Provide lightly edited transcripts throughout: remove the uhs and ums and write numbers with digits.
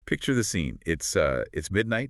Picture the scene. It's midnight.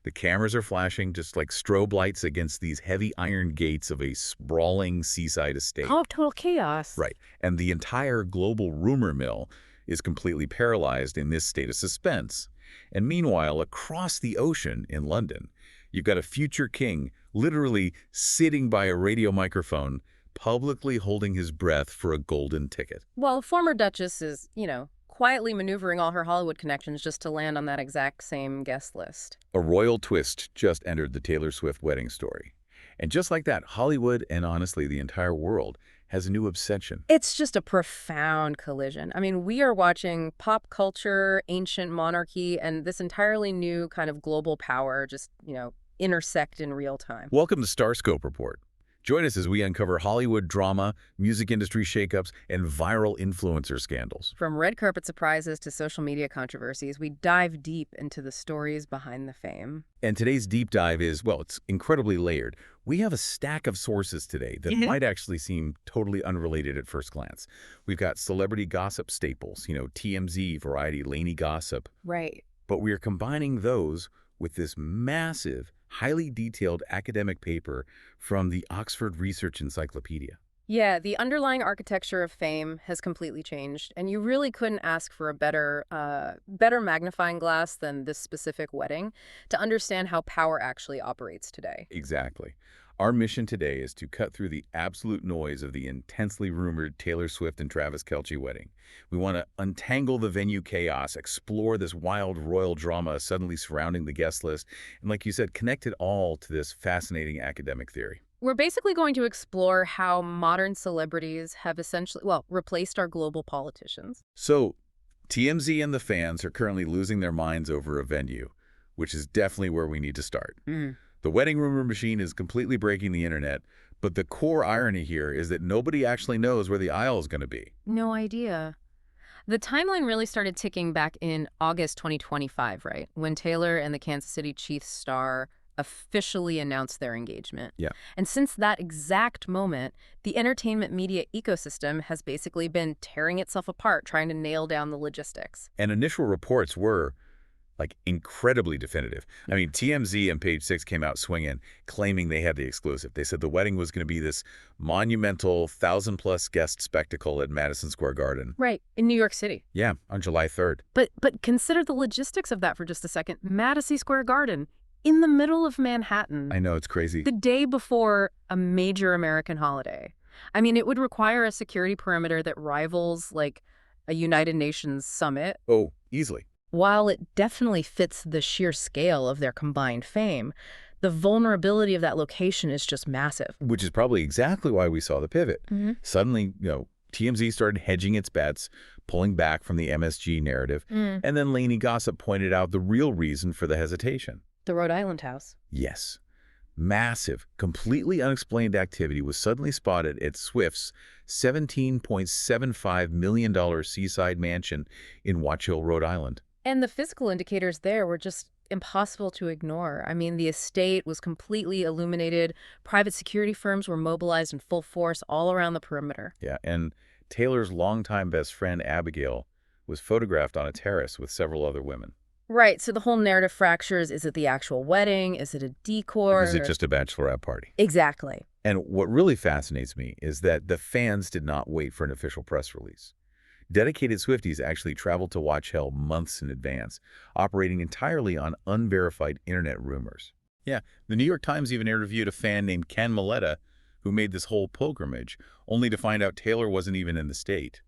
The cameras are flashing just like strobe lights against these heavy iron gates of a sprawling seaside estate. Oh, total chaos. Right. And the entire global rumor mill is completely paralyzed in this state of suspense. And meanwhile, across the ocean in London, you've got a future king literally sitting by a radio microphone, publicly holding his breath for a golden ticket. Well, a former Duchess is, quietly maneuvering all her Hollywood connections just to land on that exact same guest list. A royal twist just entered the Taylor Swift wedding story. And just like that, Hollywood, and honestly the entire world, has a new obsession. It's just a profound collision. I mean, we are watching pop culture, ancient monarchy, and this entirely new kind of global power just, intersect in real time. Welcome to Starscope Report. Join us as we uncover Hollywood drama, music industry shakeups, and viral influencer scandals. From red carpet surprises to social media controversies, we dive deep into the stories behind the fame. And today's deep dive is, well, it's incredibly layered. We have a stack of sources today that might actually seem totally unrelated at first glance. We've got celebrity gossip staples, TMZ, Variety, Laney Gossip. Right. But we are combining those with this massive, highly detailed academic paper from the Oxford Research Encyclopedia. Yeah, the underlying architecture of fame has completely changed, and you really couldn't ask for a better magnifying glass than this specific wedding to understand how power actually operates today. Exactly. Our mission today is to cut through the absolute noise of the intensely rumored Taylor Swift and Travis Kelce wedding. We want to untangle the venue chaos, explore this wild royal drama suddenly surrounding the guest list, and like you said, connect it all to this fascinating academic theory. We're basically going to explore how modern celebrities have essentially, replaced our global politicians. So, TMZ and the fans are currently losing their minds over a venue, which is definitely where we need to start. The wedding rumor machine is completely breaking the internet, but the core irony here is that nobody actually knows where the aisle is going to be. No idea. The timeline really started ticking back in August 2025, right? When Taylor and the Kansas City Chiefs star officially announced their engagement. Yeah. And since that exact moment, the entertainment media ecosystem has basically been tearing itself apart, trying to nail down the logistics. And initial reports were incredibly definitive. I mean, TMZ and Page Six came out swinging, claiming they had the exclusive. They said the wedding was going to be this monumental 1,000-plus guest spectacle at Madison Square Garden. Right, in New York City. Yeah, on July 3rd. But consider the logistics of that for just a second. Madison Square Garden, in the middle of Manhattan. I know, it's crazy. The day before a major American holiday. I mean, it would require a security perimeter that rivals, a United Nations summit. Oh, easily. While it definitely fits the sheer scale of their combined fame, the vulnerability of that location is just massive. Which is probably exactly why we saw the pivot. Suddenly, TMZ started hedging its bets, pulling back from the MSG narrative, and then Laney Gossip pointed out the real reason for the hesitation. The Rhode Island house. Yes. Massive, completely unexplained activity was suddenly spotted at Swift's $17.75 million seaside mansion in Watch Hill, Rhode Island. And the physical indicators there were just impossible to ignore. I mean, the estate was completely illuminated. Private security firms were mobilized in full force all around the perimeter. Yeah, and Taylor's longtime best friend, Abigail, was photographed on a terrace with several other women. Right, so the whole narrative fractures. Is it the actual wedding? Is it a decor? Is it just a bachelorette party? Exactly. And what really fascinates me is that the fans did not wait for an official press release. Dedicated Swifties actually traveled to Watch Hill months in advance, operating entirely on unverified internet rumors. Yeah, the New York Times even interviewed a fan named Ken Maletta who made this whole pilgrimage, only to find out Taylor wasn't even in the state.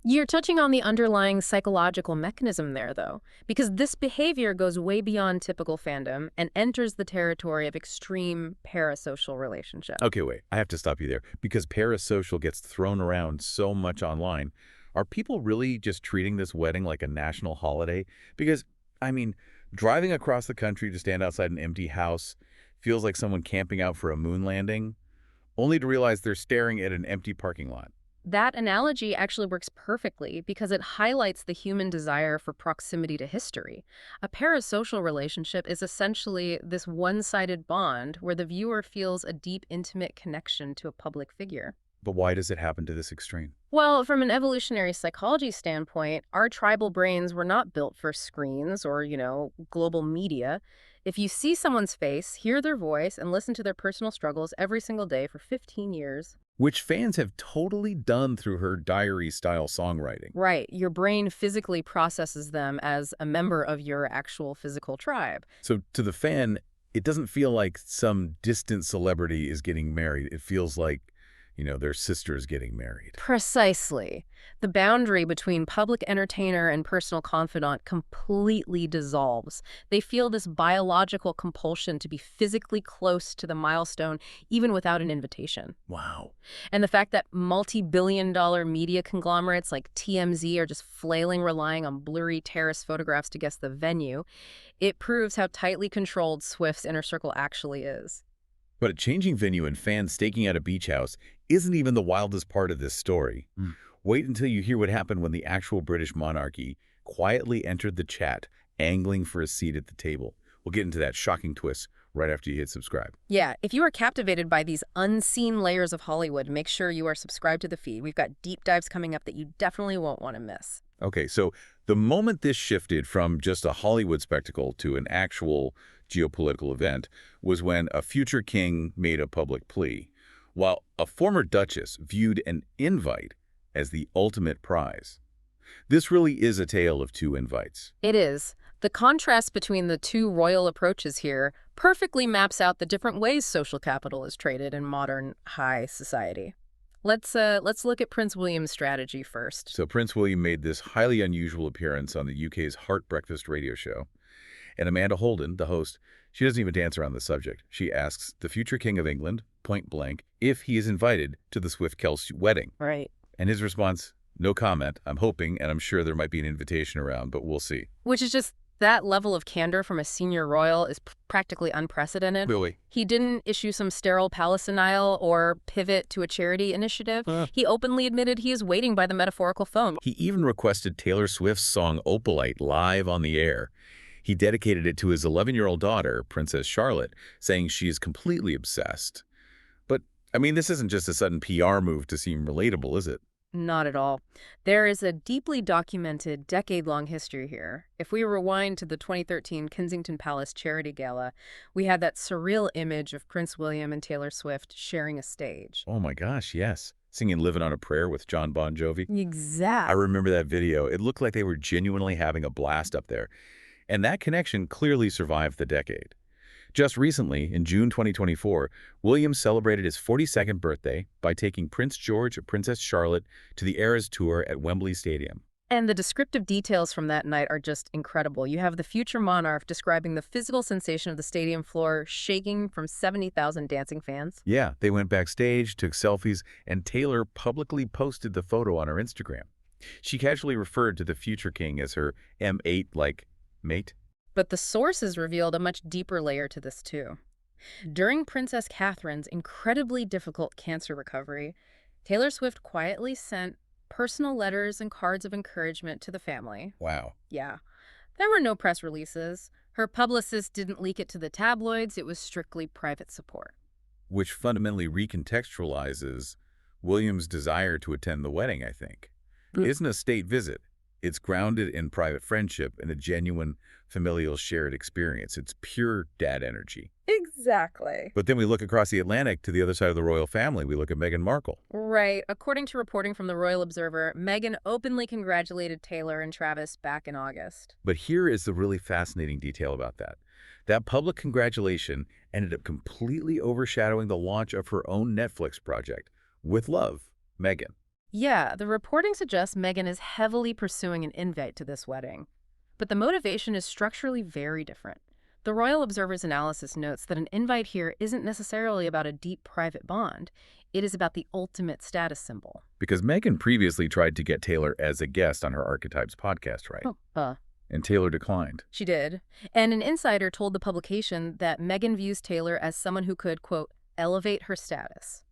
You're touching on the underlying psychological mechanism there, though, because this behavior goes way beyond typical fandom and enters the territory of extreme parasocial relationships. Okay, wait, I have to stop you there, because parasocial gets thrown around so much online. Are people really just treating this wedding like a national holiday? Because, I mean, driving across the country to stand outside an empty house feels like someone camping out for a moon landing, only to realize they're staring at an empty parking lot. That analogy actually works perfectly because it highlights the human desire for proximity to history. A parasocial relationship is essentially this one-sided bond where the viewer feels a deep, intimate connection to a public figure. But why does it happen to this extreme? Well, from an evolutionary psychology standpoint, our tribal brains were not built for screens or, global media. If you see someone's face, hear their voice, and listen to their personal struggles every single day for 15 years, Which fans have totally done through her diary-style songwriting. right, your brain physically processes them as a member of your actual physical tribe. So to the fan, it doesn't feel like some distant celebrity is getting married. It feels like, their sister is getting married. Precisely. The boundary between public entertainer and personal confidant completely dissolves. They feel this biological compulsion to be physically close to the milestone, even without an invitation. Wow. And the fact that multi-billion-dollar media conglomerates like TMZ are just flailing, relying on blurry terrace photographs to guess the venue, it proves how tightly controlled Swift's inner circle actually is. But a changing venue and fans staking out a beach house isn't even the wildest part of this story. Wait until you hear what happened when the actual British monarchy quietly entered the chat, angling for a seat at the table. We'll get into that shocking twist right after you hit subscribe. Yeah, if you are captivated by these unseen layers of Hollywood, make sure you are subscribed to the feed. We've got deep dives coming up that you definitely won't want to miss. Okay, so the moment this shifted from just a Hollywood spectacle to an actual geopolitical event was when a future king made a public plea, while a former duchess viewed an invite as the ultimate prize. This really is a tale of two invites. It is. The contrast between the two royal approaches here perfectly maps out the different ways social capital is traded in modern high society. Let's look at Prince William's strategy first. So Prince William made this highly unusual appearance on the UK's Heart Breakfast radio show. And Amanda Holden, the host, she doesn't even dance around the subject. She asks the future king of England, point blank, if he is invited to the Swift-Kelce wedding. Right. And his response, no comment. I'm hoping, and I'm sure there might be an invitation around, but we'll see. Which is just that level of candor from a senior royal is practically unprecedented. Really? He didn't issue some sterile palace-denial or pivot to a charity initiative. He openly admitted he is waiting by the metaphorical phone. He even requested Taylor Swift's song Opalite live on the air. He dedicated it to his 11-year-old daughter, Princess Charlotte, saying she is completely obsessed. But, this isn't just a sudden PR move to seem relatable, is it? Not at all. There is a deeply documented, decade-long history here. If we rewind to the 2013 Kensington Palace Charity Gala, we had that surreal image of Prince William and Taylor Swift sharing a stage. Oh my gosh, yes. Singing Livin' on a Prayer with John Bon Jovi. I Exactly. remember that video. It looked like they were genuinely having a blast up there. And that connection clearly survived the decade. Just recently, in June 2024, William celebrated his 42nd birthday by taking Prince George and Princess Charlotte to the Eras Tour at Wembley Stadium. And the descriptive details from that night are just incredible. You have the future monarch describing the physical sensation of the stadium floor shaking from 70,000 dancing fans. Yeah, they went backstage, took selfies, and Taylor publicly posted the photo on her Instagram. She casually referred to the future king as her M8, like, mate. But the sources revealed a much deeper layer to this, too. During Princess Catherine's incredibly difficult cancer recovery, Taylor Swift quietly sent personal letters and cards of encouragement to the family. Wow. Yeah. There were no press releases. Her publicist didn't leak it to the tabloids. It was strictly private support. Which fundamentally recontextualizes William's desire to attend the wedding, I think. It isn't a state visit. It's grounded in private friendship and a genuine familial shared experience. It's pure dad energy. Exactly. But then we look across the Atlantic to the other side of the royal family. We look at Meghan Markle. Right. According to reporting from the Royal Observer, Meghan openly congratulated Taylor and Travis back in August. But here is the really fascinating detail about that. That public congratulation ended up completely overshadowing the launch of her own Netflix project, With Love, Meghan. Yeah, the reporting suggests Meghan is heavily pursuing an invite to this wedding. But the motivation is structurally very different. The Royal Observer's analysis notes that an invite here isn't necessarily about a deep private bond. It is about the ultimate status symbol. Because Meghan previously tried to get Taylor as a guest on her Archetypes podcast, right? And Taylor declined. She did. And an insider told the publication that Meghan views Taylor as someone who could, quote, elevate her status.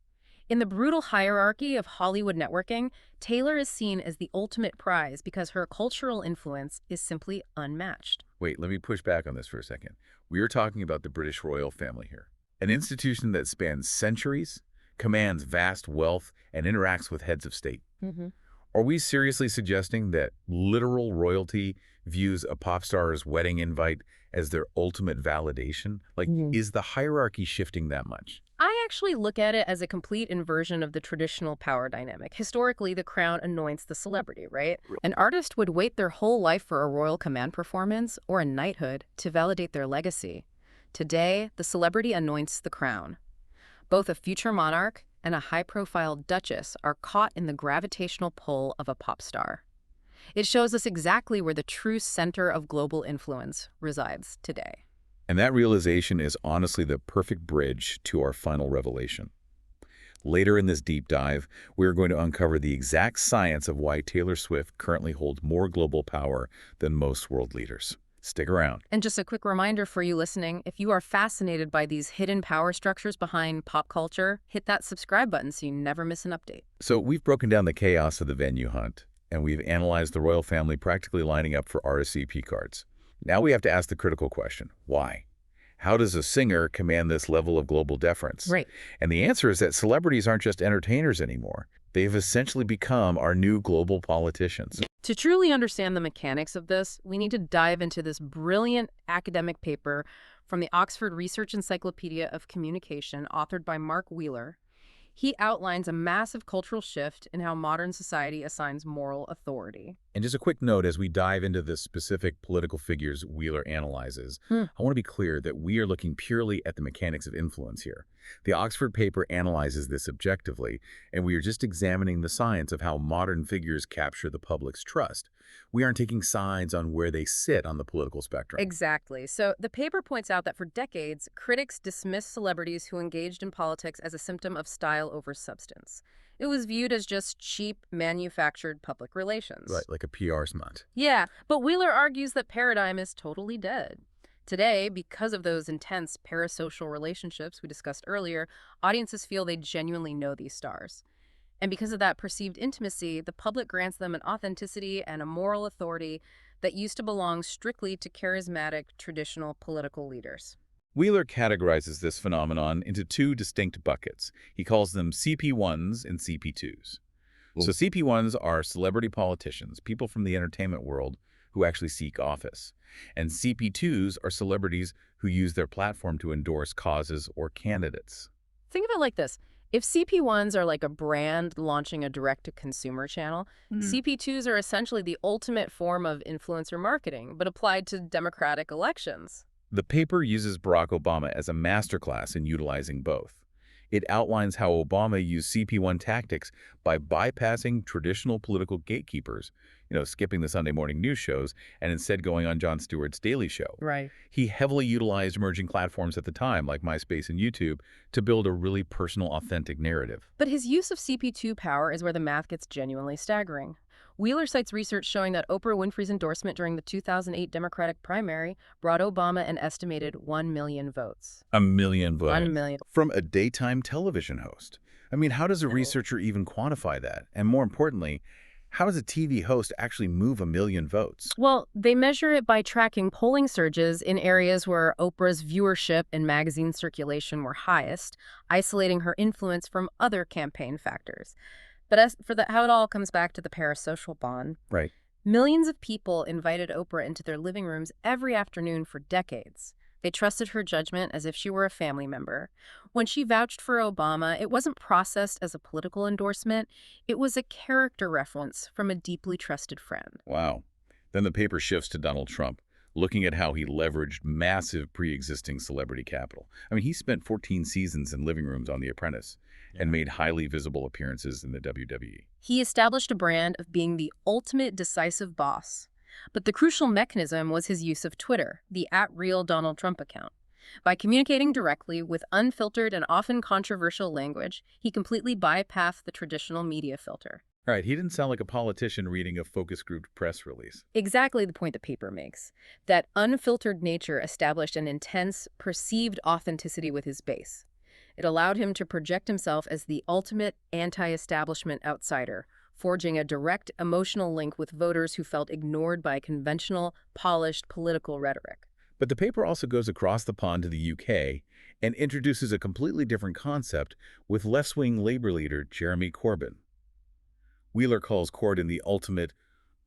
In the brutal hierarchy of Hollywood networking, Taylor is seen as the ultimate prize because her cultural influence is simply unmatched. Wait, let me push back on this for a second. We are talking about the British royal family here. An institution that spans centuries, commands vast wealth, and interacts with heads of state. Hmm. Are we seriously suggesting that literal royalty views a pop star's wedding invite as their ultimate validation? Like, is the hierarchy shifting that much? I actually look at it as a complete inversion of the traditional power dynamic. Historically, the crown anoints the celebrity, right? An artist would wait their whole life for a royal command performance or a knighthood to validate their legacy. Today, the celebrity anoints the crown. Both a future monarch and a high-profile duchess are caught in the gravitational pull of a pop star. It shows us exactly where the true center of global influence resides today. And that realization is honestly the perfect bridge to our final revelation. Later in this deep dive, we are going to uncover the exact science of why Taylor Swift currently holds more global power than most world leaders. Stick around. And just a quick reminder for you listening, if you are fascinated by these hidden power structures behind pop culture, hit that subscribe button so you never miss an update. So we've broken down the chaos of the venue hunt, and we've analyzed the royal family practically lining up for RSVP cards. Now we have to ask the critical question, why? How does a singer command this level of global deference? Right. And the answer is that celebrities aren't just entertainers anymore. They've essentially become our new global politicians. To truly understand the mechanics of this, we need to dive into this brilliant academic paper from the Oxford Research Encyclopedia of Communication, authored by Mark Wheeler. He outlines a massive cultural shift in how modern society assigns moral authority. And just a quick note as we dive into the specific political figures Wheeler analyzes, I want to be clear that we are looking purely at the mechanics of influence here. The Oxford paper analyzes this objectively, and we are just examining the science of how modern figures capture the public's trust. We aren't taking sides on where they sit on the political spectrum. Exactly. So the paper points out that for decades, critics dismissed celebrities who engaged in politics as a symptom of style over substance. It was viewed as just cheap, manufactured public relations. Right, like a PR stunt. Yeah, but Wheeler argues that paradigm is totally dead. Today, because of those intense parasocial relationships we discussed earlier, audiences feel they genuinely know these stars. And because of that perceived intimacy, the public grants them an authenticity and a moral authority that used to belong strictly to charismatic, traditional political leaders. Wheeler categorizes this phenomenon into two distinct buckets. He calls them CP1s and CP2s. So CP1s are celebrity politicians, people from the entertainment world who actually seek office. And CP2s are celebrities who use their platform to endorse causes or candidates. Think of it like this. If CP1s are like a brand launching a direct-to-consumer channel, CP2s are essentially the ultimate form of influencer marketing, but applied to democratic elections. The paper uses Barack Obama as a masterclass in utilizing both. It outlines how Obama used CP1 tactics by bypassing traditional political gatekeepers, skipping the Sunday morning news shows and instead going on Jon Stewart's Daily Show. Right. He heavily utilized emerging platforms at the time, like MySpace and YouTube, to build a really personal, authentic narrative. But his use of CP2 power is where the math gets genuinely staggering. Wheeler cites research showing that Oprah Winfrey's endorsement during the 2008 Democratic primary brought Obama an estimated 1 million votes. 1 million votes. 1 million. From a daytime television host. I mean, how does a researcher even quantify that? And more importantly, how does a TV host actually move 1 million votes? Well, they measure it by tracking polling surges in areas where Oprah's viewership and magazine circulation were highest, isolating her influence from other campaign factors. But as for how it all comes back to the parasocial bond, Right. millions of people invited Oprah into their living rooms every afternoon for decades. They trusted her judgment as if she were a family member. When she vouched for Obama, it wasn't processed as a political endorsement. It was a character reference from a deeply trusted friend. Wow. Then the paper shifts to Donald Trump, looking at how he leveraged massive pre-existing celebrity capital. I mean, he spent 14 seasons in living rooms on The Apprentice and made highly visible appearances in the WWE. He established a brand of being the ultimate decisive boss. But the crucial mechanism was his use of Twitter, the @RealDonaldTrump account. By communicating directly with unfiltered and often controversial language, he completely bypassed the traditional media filter. Right, he didn't sound like a politician reading a focus group press release. Exactly the point the paper makes. That unfiltered nature established an intense, perceived authenticity with his base. It allowed him to project himself as the ultimate anti-establishment outsider, forging a direct emotional link with voters who felt ignored by conventional, polished political rhetoric. But the paper also goes across the pond to the UK and introduces a completely different concept with left-wing Labour leader Jeremy Corbyn. Wheeler calls Corbyn the ultimate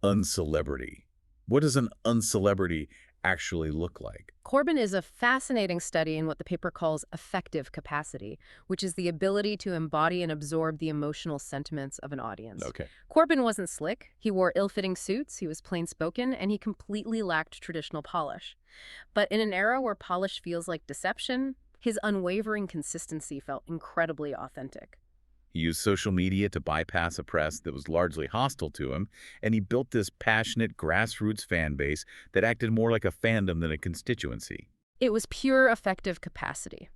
uncelebrity. What does an uncelebrity actually look like? Corbyn is a fascinating study in what the paper calls affective capacity, which is the ability to embody and absorb the emotional sentiments of an audience. Okay. Corbyn wasn't slick. He wore ill-fitting suits, he was plain-spoken, and he completely lacked traditional polish. But in an era where polish feels like deception, his unwavering consistency felt incredibly authentic. He used social media to bypass a press that was largely hostile to him, and he built this passionate grassroots fan base that acted more like a fandom than a constituency. It was pure affective capacity.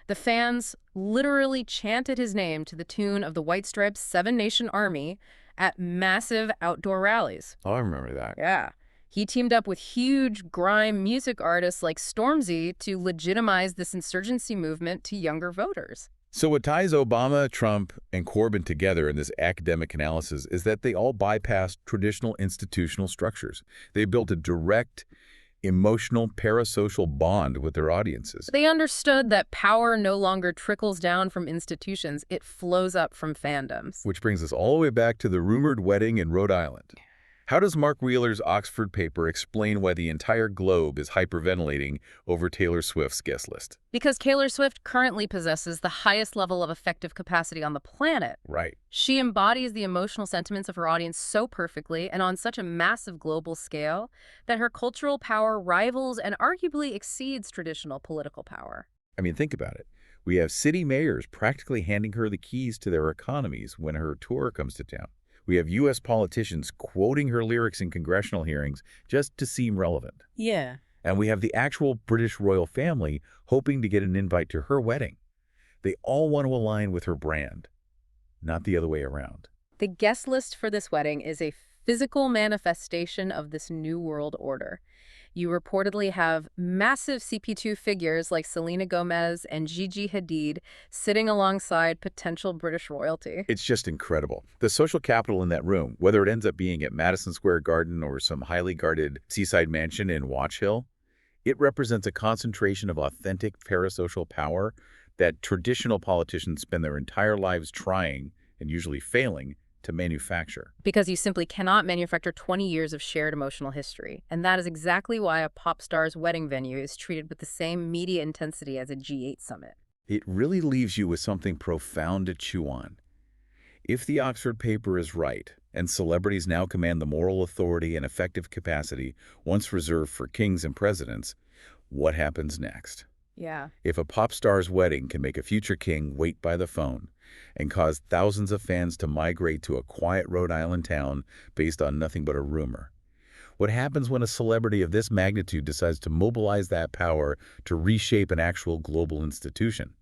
The fans literally chanted his name to the tune of the White Stripes' Seven Nation Army at massive outdoor rallies. Oh, I remember that. Yeah. He teamed up with huge grime music artists like Stormzy to legitimize this insurgency movement to younger voters. So what ties Obama, Trump, and Corbyn together in this academic analysis is that they all bypassed traditional institutional structures. They built a direct, emotional, parasocial bond with their audiences. They understood that power no longer trickles down from institutions, it flows up from fandoms. Which brings us all the way back to the rumored wedding in Rhode Island. How does Mark Wheeler's Oxford paper explain why the entire globe is hyperventilating over Taylor Swift's guest list? Because Taylor Swift currently possesses the highest level of affective capacity on the planet. Right. She embodies the emotional sentiments of her audience so perfectly and on such a massive global scale that her cultural power rivals and arguably exceeds traditional political power. I mean, think about it. We have city mayors practically handing her the keys to their economies when her tour comes to town. We have U.S. politicians quoting her lyrics in congressional hearings just to seem relevant. Yeah. And we have the actual British royal family hoping to get an invite to her wedding. They all want to align with her brand, not the other way around. The guest list for this wedding is a physical manifestation of this new world order. You reportedly have massive CP2 figures like Selena Gomez and Gigi Hadid sitting alongside potential British royalty. It's just incredible. The social capital in that room, whether it ends up being at Madison Square Garden or some highly guarded seaside mansion in Watch Hill, it represents a concentration of authentic parasocial power that traditional politicians spend their entire lives trying, and usually failing, to manufacture. Because you simply cannot manufacture 20 years of shared emotional history. And that is exactly why a pop star's wedding venue is treated with the same media intensity as a G8 summit. It really leaves you with something profound to chew on. If the Oxford paper is right, and celebrities now command the moral authority and effective capacity once reserved for kings and presidents, what happens next? Yeah. If a pop star's wedding can make a future king wait by the phone and cause thousands of fans to migrate to a quiet Rhode Island town based on nothing but a rumor, what happens when a celebrity of this magnitude decides to mobilize that power to reshape an actual global institution?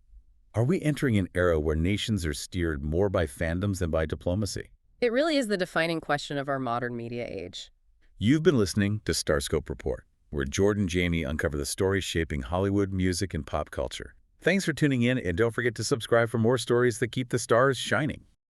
Are we entering an era where nations are steered more by fandoms than by diplomacy? It really is the defining question of our modern media age. You've been listening to Starscope Report, where Jordan and Jamie uncover the stories shaping Hollywood, music, and pop culture. Thanks for tuning in, and don't forget to subscribe for more stories that keep the stars shining.